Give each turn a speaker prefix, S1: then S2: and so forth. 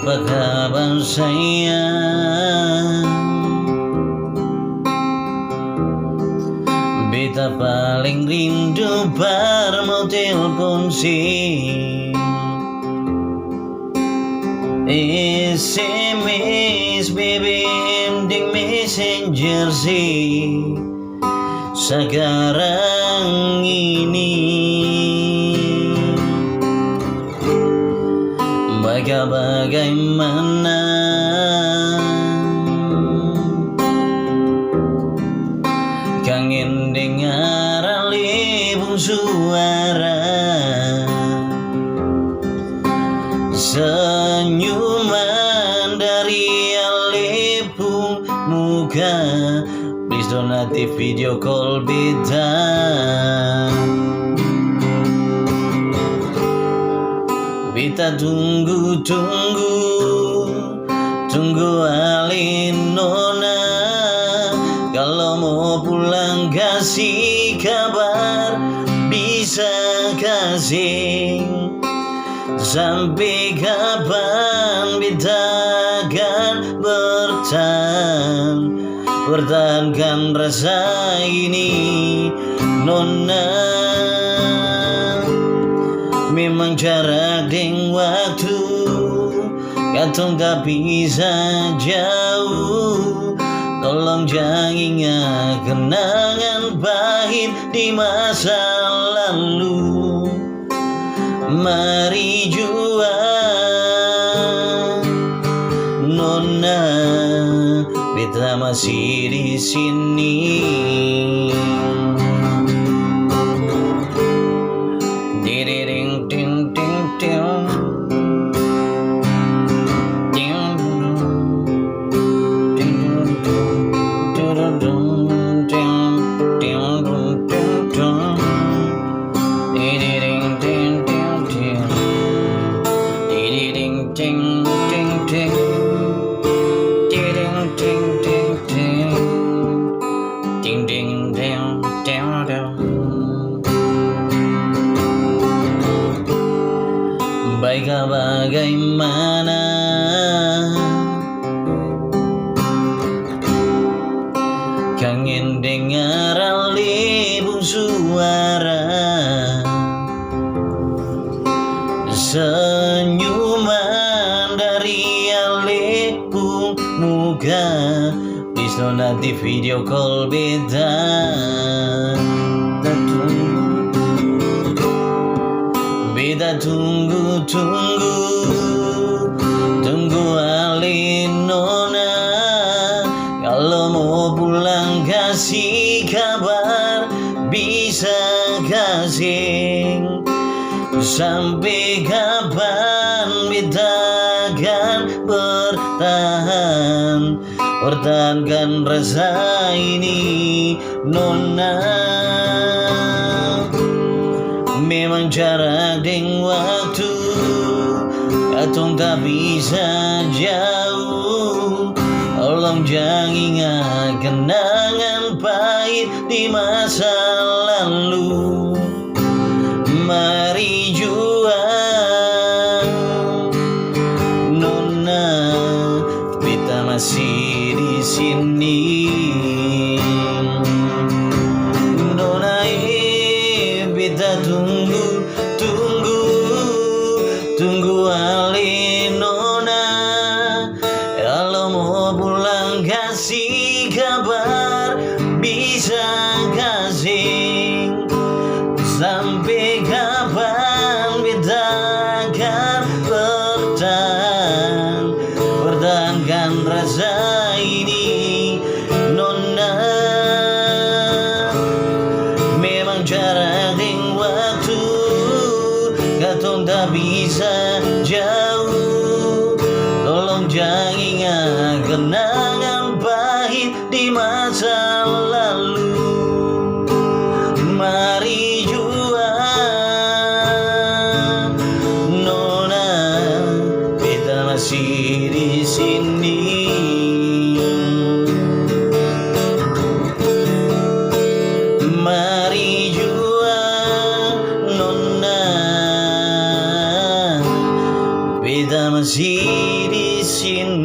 S1: Apa kabar sayang? Beta paling rindu bar mau telepon sih, SMS BBM ding messenger sih sekarang ini. Bagaimana kangen dengar alibung suara, senyuman dari alipung muka. Please don't aktif video call beta. Beta tunggu Alinona, kalau mau pulang kasih kabar, bisa kasih. Sampai kapan beta akan pertahankan rasa ini, Nona. Memang jarak dan waktu katong tak bisa jauh. Tolong jangan ingat kenangan pahit di masa lalu. Mari juang, Nona, beta masih di sini. Baiklah bagaimana kangen dengar alibung suara, senyuman dari alipung muka. Please don't aktif video call beta. Beta tunggu Alinona, kalau mau pulang kasih kabar, bisa kasih. Sampai kapan beta akan pertahankan rasa ini, Nona. Memang jarak dan waktu katong tak bisa jauh. Tolong jangan ingat kenangan pahit di masa lalu. Mari juang, Nona, beta masih di sini. Nona, beta tunggu Alinona, kalau mau pulang kasih kabar, bisa kasih. Sampai kapan beta akan pertahankan rasa ini, Nona. Memang jarak dan waktu katong tak bisa jauh. Tolong jangan ingat kenangan pahit di masa lalu. Mari juang, Nona, beta masih di sini. Mari juang, Nona, beta masih di sini.